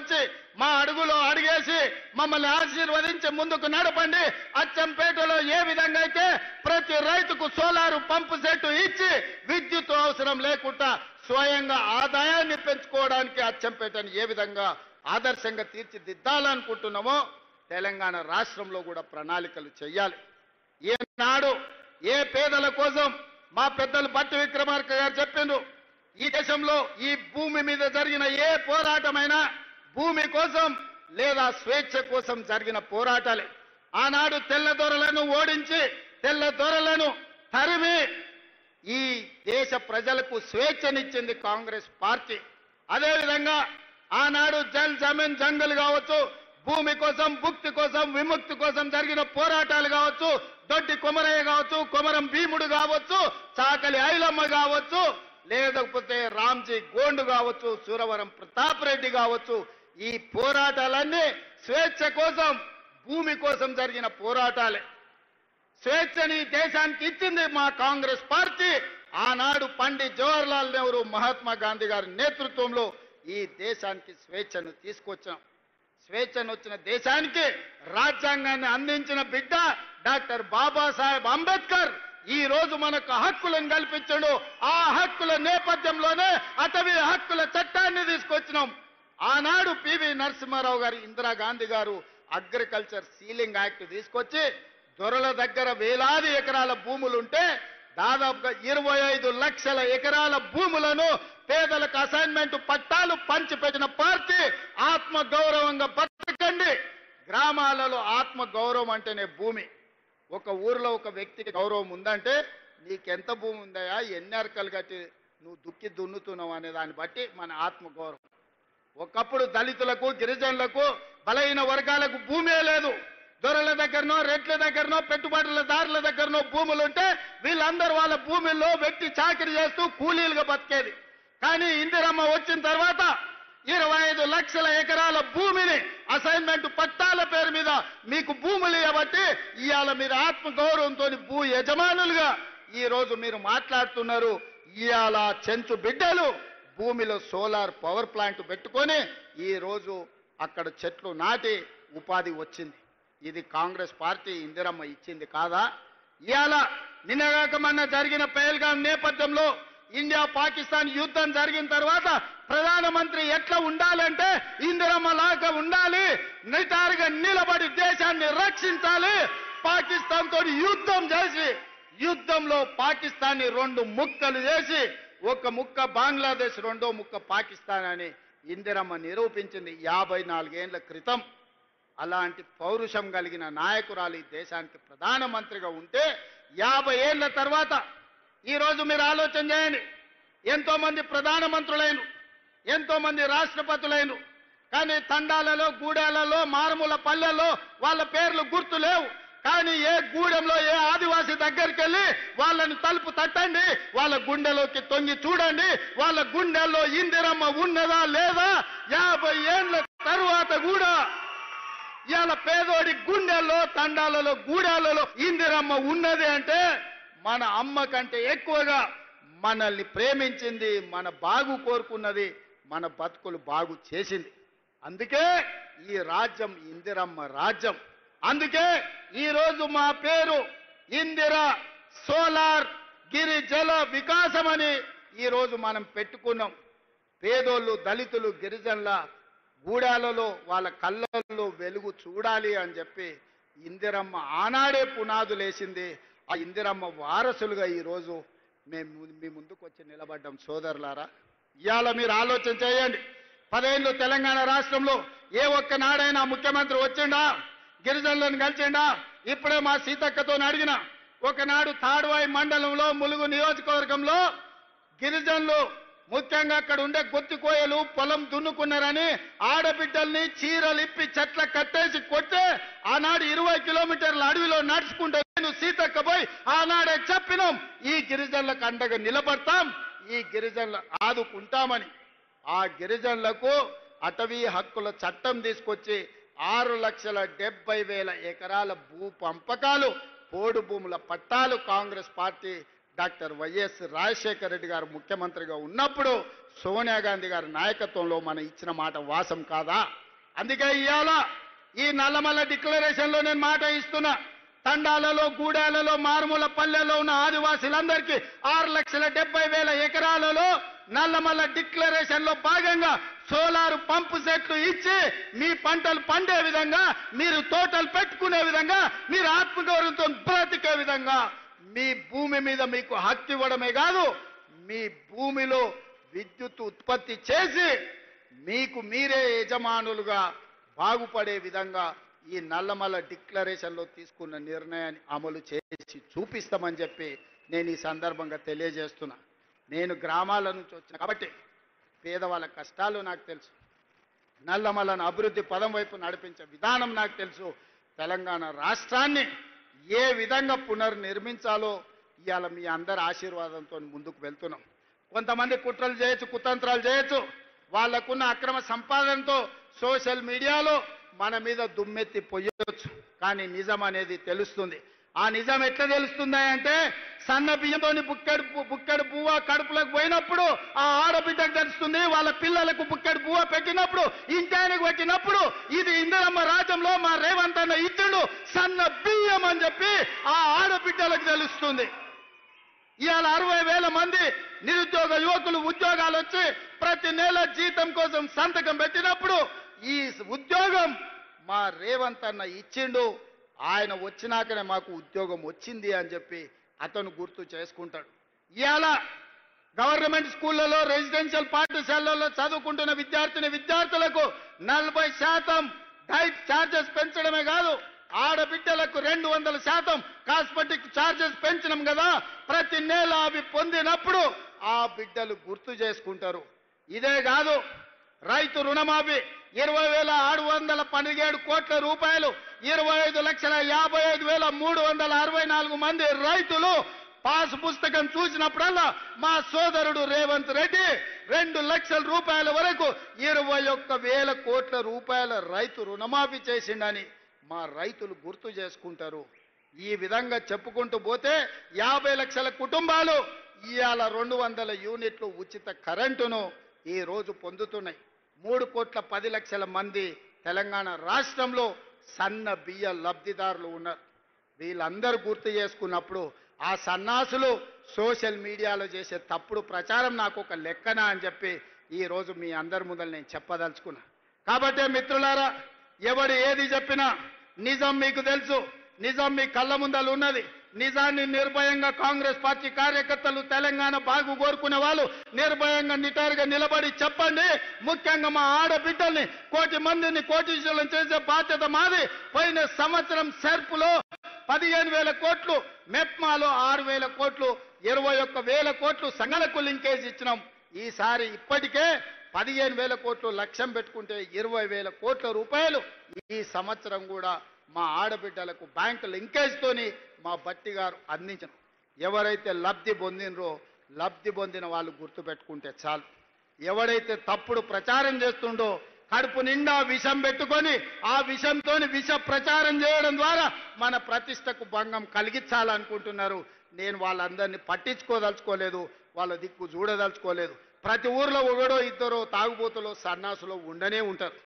వచ్చి మా అడుగులో అడిగేసి మమ్మల్ని ఆశీర్వదించి ముందుకు నడపండి. అచ్చంపేటలో ఏ విధంగా అయితే ప్రతి రైతుకు సోలారు పంపు సెట్ ఇచ్చి విద్యుత్ అవసరం లేకుండా స్వయంగా ఆదాయాన్ని పెంచుకోవడానికి అచ్చంపేటను ఏ విధంగా ఆదర్శంగా తీర్చిదిద్దాలనుకుంటున్నామో తెలంగాణ రాష్ట్రంలో కూడా ప్రణాళికలు చేయాలి. ఈనాడు ఏ పేదల కోసం మా పెద్దలు భట్టి విక్రమార్క గారు చెప్పిండ్రు, ఈ దేశంలో ఈ భూమి మీద జరిగిన ఏ పోరాటమైనా భూమి కోసం లేదా స్వేచ్ఛ కోసం జరిగిన పోరాటాలే. ఆనాడు తెల్లదొరలను ఓడించి తెల్లదొరలను తరిమి ఈ దేశ ప్రజలకు స్వేచ్ఛనిచ్చింది కాంగ్రెస్ పార్టీ. అదేవిధంగా ఆనాడు జల్ జమీన్ జంగల్ కావచ్చు, భూమి కోసం భుక్తి కోసం విముక్తి కోసం జరిగిన పోరాటాలు కావచ్చు, దొడ్డి కొమరయ్య కావచ్చు, కొమరం భీముడు కావచ్చు, చాకలి ఐలమ్మ కావచ్చు, లేకపోతే రామ్జీ గోండు కావచ్చు, సూరవరం ప్రతాప్ రెడ్డి కావచ్చు, ఈ పోరాటాలన్నీ స్వేచ్ఛ కోసం భూమి కోసం జరిగిన పోరాటాలే. స్వేచ్ఛని దేశానికి ఇచ్చింది మా కాంగ్రెస్ పార్టీ. ఆనాడు పండిత్ జవహర్లాల్ నెహ్రూ మహాత్మా గాంధీ గారి నేతృత్వంలో ఈ దేశానికి స్వేచ్ఛను తీసుకొచ్చాం. స్వేచ్ఛను వచ్చిన దేశానికి రాజ్యాంగాన్ని అందించిన బిడ్డ డాక్టర్ బాబాసాహెబ్ అంబేద్కర్ ఈ రోజు మనకు హక్కులను కల్పించాడు. ఆ హక్కుల నేపథ్యంలోనే అటవీ హక్కుల చట్టాన్ని తీసుకొచ్చినాం. ఆనాడు పివి నరసింహారావు గారు, ఇందిరాగాంధీ గారు అగ్రికల్చర్ సీలింగ్ యాక్ట్ తీసుకొచ్చి దొరల దగ్గర వేలాది ఎకరాల భూములుంటే దాదాపుగా 25 లక్షల ఎకరాల భూములను పేదలకు అసైన్మెంట్ పట్టాలు పంచిపెట్టిన పార్టీ. ఆత్మ గౌరవంగా బతకండి. గ్రామాలలో ఆత్మ గౌరవం అంటేనే భూమి. ఒక ఊర్లో ఒక వ్యక్తికి గౌరవం ఉందంటే నీకెంత భూమి ఉందయా, ఎన్ని అరకలు కట్టి నువ్వు దుక్కి దున్నుతున్నావు అనే దాన్ని బట్టి మన ఆత్మ గౌరవం. ఒకప్పుడు దళితులకు, గిరిజనులకు, బలహీన వర్గాలకు భూమే లేదు. దొరల దగ్గరనో, రెడ్ల దగ్గరనో, పెట్టుబడులదారుల దగ్గరనో భూములు ఉంటే వీళ్ళందరూ వాళ్ళ భూముల్లో వెట్టి చాకిరి చేస్తూ కూలీలుగా బతికేది. కానీ ఇందిరమ్మ వచ్చిన తర్వాత 25 లక్షల ఎకరాల భూమిని అసైన్మెంట్ పట్టాల పేరు మీద మీకు భూములు ఇవ్వబట్టి ఇవాళ మీరు ఆత్మ గౌరవంతో భూ యజమానులుగా ఈ రోజు మీరు మాట్లాడుతున్నారు. ఇవాళ చెంచు బిడ్డలు భూమిలో సోలార్ పవర్ ప్లాంట్ పెట్టుకొని ఈ రోజు అక్కడ చెట్లు నాటి ఉపాధి వచ్చింది. ఇది కాంగ్రెస్ పార్టీ ఇందిరమ్మ ఇచ్చింది కాదా? ఇవాళ నిన్నగాక మొన్న జరిగిన పహల్గాం నేపథ్యంలో ఇండియా పాకిస్తాన్ యుద్ధం జరిగిన తర్వాత ప్రధానమంత్రి ఎట్లా ఉండాలంటే ఇందిరమ్మ లాగా ఉండాలి, నిటారుగా నిలబడి దేశాన్ని రక్షించాలి. పాకిస్తాన్ తోటి యుద్ధం చేసి యుద్ధంలో పాకిస్తాన్ని 2 ముక్కలు చేసి ఒక ముక్క బంగ్లాదేశ్, రెండో ముక్క పాకిస్తాన్ అని ఇందిరమ్మ నిరూపించింది 54 ఏళ్ల క్రితం. అలాంటి పౌరుషం కలిగిన నాయకురాలు ఈ దేశానికి ప్రధానమంత్రిగా ఉంటే 50 ఏళ్ల తర్వాత ఈరోజు మీరు ఆలోచన చేయండి. ఎంతో మంది ప్రధానమంత్రులైనరు, ఎంతో మంది రాష్ట్రపతులైనరు. కానీ తండాలలో, గూడాలలో, మారుమూల పల్లెల్లో వాళ్ళ పేర్లు గుర్తు లేవు. కానీ ఏ గూడెంలో ఏ ఆదివాసి దగ్గరికి వెళ్ళి వాళ్ళని తలుపు తట్టండి, వాళ్ళ గుండెలోకి తొంగి చూడండి, వాళ్ళ గుండెల్లో ఇందిరమ్మ ఉన్నదా లేదా 50 ఏళ్ల తరువాత కూడా ఇవాళ పేదోడి గుండెల్లో, తండాలలో, గూడాలలో ఇందిరమ్మ ఉన్నది అంటే మన అమ్మ కంటే ఎక్కువగా మనల్ని ప్రేమించింది, మన బాగు కోరుకున్నది, మన బతుకులు బాగు చేసింది. అందుకే ఈ రాజ్యం ఇందిరమ్మ రాజ్యం. అందుకే ఈరోజు మా పేరు ఇందిరా సోలార్ గిరిజల వికాసం అని ఈరోజు మనం పెట్టుకున్నాం. పేదోళ్ళు, దళితులు, గిరిజనుల గూడాలలో వాళ్ళ కళ్ళల్లో వెలుగు చూడాలి అని చెప్పి ఇందిరమ్మ ఆనాడే పునాదులేసింది. ఆ ఇందిరమ్మ వారసులుగా ఈరోజు మేము మీ ముందుకు వచ్చి నిలబడ్డాం. సోదరులారా, ఇవాళ మీరు ఆలోచన చేయండి. 10 ఏళ్ళు తెలంగాణ రాష్ట్రంలో ఏ ఒక్క నాడైనా ముఖ్యమంత్రి వచ్చిండా, గిరిజనులను కలిసిండా? ఇప్పుడే మా సీతక్కతో అడిగిన, ఒకనాడు తాడువాయి మండలంలో ములుగు నియోజకవర్గంలో గిరిజనులు ముఖ్యంగా అక్కడ ఉండే గొత్తికోయలు పొలం దున్నుకున్నారని ఆడబిడ్డల్ని చీరలు ఇప్పి చెట్ల కట్టేసి కొట్టే ఆనాడు 20 కిలోమీటర్ల అడవిలో నడుచుకుంటే నేను సీతక్క పోయి ఆనాడే చెప్పినాం, ఈ గిరిజనులకు అండగా నిలబడతాం, ఈ గిరిజనులు ఆదుకుంటామని. ఆ గిరిజనులకు అటవీ హక్కుల చట్టం తీసుకొచ్చి 6,70,000 ఎకరాల భూ పంపకాలు, పోడు భూముల పట్టాలు Congress party doctor YS Rajasekhara Reddy గారు ముఖ్యమంత్రిగా ఉన్నప్పుడు సోనియా గాంధీ గారి నాయకత్వంలో మనం ఇచ్చిన మాట వాసం కాదా? అందుకే ఇవాళ ఈ నల్లమల్ల డిక్లరేషన్లో నేను మాట ఇస్తున్నా. తండాలలో, గూడాలలో, మారుమూల పల్లెల్లో ఉన్న ఆదివాసీలందరికీ 6,70,000 ఎకరాలలో నల్లమల్ల డిక్లరేషన్ లో భాగంగా సోలార్ పంపు సెట్లు ఇచ్చి మీ పంటలు పండే విధంగా, మీరు తోటలు పెట్టుకునే విధంగా, మీరు ఆత్మగౌరవంతో బ్రతికే విధంగా మీ భూమి మీద మీకు హక్కు ఇవ్వడమే కాదు, మీ భూమిలో విద్యుత్ ఉత్పత్తి చేసి మీకు మీరే యజమానులుగా బాగుపడే విధంగా ఈ నల్లమల్ల డిక్లరేషన్లో తీసుకున్న నిర్ణయాన్ని అమలు చేసి చూపిస్తామని చెప్పి నేను ఈ సందర్భంగా తెలియజేస్తున్నా. నేను గ్రామాల నుంచి వచ్చిన కాబట్టి పేదవాళ్ళ కష్టాలు నాకు తెలుసు. నల్లమల్లను అభివృద్ధి పదం వైపు నడిపించే విధానం నాకు తెలుసు. తెలంగాణ రాష్ట్రాన్ని ఏ విధంగా పునర్నిర్మించాలో ఇవాళ మీ అందరి ఆశీర్వాదంతో ముందుకు వెళ్తున్నాం. కొంతమంది కుట్రలు చేయొచ్చు, కుతంత్రాలు చేయొచ్చు, వాళ్ళకున్న అక్రమ సంపాదనతో సోషల్ మీడియాలో మన మీద దుమ్మెత్తి పొయ్యొచ్చు. కానీ నిజం అనేది తెలుస్తుంది. ఆ నిజం ఎట్లా తెలుస్తుందా అంటే, సన్న బియ్యంతోని బుక్కెడు పువ్వ కడుపులకు పోయినప్పుడు ఆ ఆడబిడ్డకు తెలుస్తుంది. వాళ్ళ పిల్లలకు బుక్కెడు పువ్వ పెట్టినప్పుడు, ఇంటానికి పెట్టినప్పుడు ఇది ఇందిరమ్మ రాజ్యంలో మా రేవంత్ అన్న ఇచ్చుడు సన్న బియ్యం అని చెప్పి ఆ ఆడబిడ్డలకు తెలుస్తుంది. ఇవాళ 60,000 మంది నిరుద్యోగ యువకులు ఉద్యోగాలు వచ్చి ప్రతి నెల జీతం కోసం సంతకం పెట్టినప్పుడు ఈ ఉద్యోగం మా రేవంత్ అన్న ఇచ్చిండు, ఆయన వచ్చినాకనే మాకు ఉద్యోగం వచ్చింది అని చెప్పి అతను గుర్తు చేసుకుంటాడు. ఇవాళ గవర్నమెంట్ స్కూళ్లలో, రెసిడెన్షియల్ పాఠశాలల్లో చదువుకుంటున్న విద్యార్థులకు 40% డైట్ ఛార్జెస్ పెంచడమే కాదు, ఆడబిడ్డలకు 200% కాస్మెటిక్ ఛార్జెస్ పెంచినాం కదా. ప్రతి నెల అవి పొందినప్పుడు ఆ బిడ్డలు గుర్తు చేసుకుంటారు. ఇదే కాదు, రైతు రుణమాఫీ 20,617 కోట్ల రూపాయలు, 25,55,364 మంది రైతులు పాస్ పుస్తకం చూసినప్పుడల్లా మా సోదరుడు రేవంత్ రెడ్డి 2 లక్షల రూపాయల వరకు 21,000 కోట్ల రూపాయల రైతు రుణమాఫీ చేసిండని మా రైతులు గుర్తు చేసుకుంటారు. ఈ విధంగా చెప్పుకుంటూ పోతే 50 లక్షల కుటుంబాలు ఇవాళ 200 యూనిట్లు ఉచిత కరెంటును ఈ రోజు పొందుతున్నాయి. 3,10,00,000 మంది తెలంగాణ రాష్ట్రంలో సన్న బియ్య లబ్ధిదారులు ఉన్నారు. వీళ్ళందరూ గుర్తు చేసుకున్నప్పుడు ఆ సన్నాసులు సోషల్ మీడియాలో చేసే తప్పుడు ప్రచారం నాకు ఒక లెక్కన అని చెప్పి ఈ రోజు మీ అందరి ముందర నేను చెప్పదలుచుకున్నా. కాబట్టి మిత్రులారా, ఎవడు ఏది చెప్పినా నిజం మీకు తెలుసు, నిజం మీ కళ్ళ ముందలు ఉన్నది. నిజాన్ని నిర్భయంగా కాంగ్రెస్ పార్టీ కార్యకర్తలు, తెలంగాణ బాగు కోరుకునే వాళ్ళు నిర్భయంగా నిటారుగా నిలబడి చెప్పండి. ముఖ్యంగా మా ఆడబిడ్డల్ని, 1,00,00,000 మందిని కోటీశ్వరులను చేసే బాధ్యత మాది. పోయిన సంవత్సరం సెర్పులో 15,000 కోట్లు, మెప్మాలో 6,000 కోట్లు, 21,000 కోట్లు సంఘాలకు లింకేజ్ ఇచ్చినాం. ఈసారి ఇప్పటికే 15,000 కోట్లు లక్ష్యం పెట్టుకుంటే 20,000 కోట్ల రూపాయలు ఈ సంవత్సరం కూడా మా ఆడబిడ్డలకు బ్యాంకు లింకేజ్ తోని మా బట్టి గారు అందించను. ఎవరైతే లబ్ధి పొందినరో లబ్ధి పొందిన వాళ్ళు గుర్తుపెట్టుకుంటే చాలు. ఎవడైతే తప్పుడు ప్రచారం చేస్తుండో, కడుపు నిండా విషం పెట్టుకొని ఆ విషంతో విష ప్రచారం చేయడం ద్వారా మన ప్రతిష్టకు భంగం కలిగించాలనుకుంటున్నారు. నేను వాళ్ళందరినీ పట్టించుకోదలుచుకోలేదు, వాళ్ళ దిక్కు చూడదలుచుకోలేదు. ప్రతి ఊర్లో ఒకడో ఇద్దరో తాగుబోతులో సన్నాసులో ఉండనే ఉంటారు.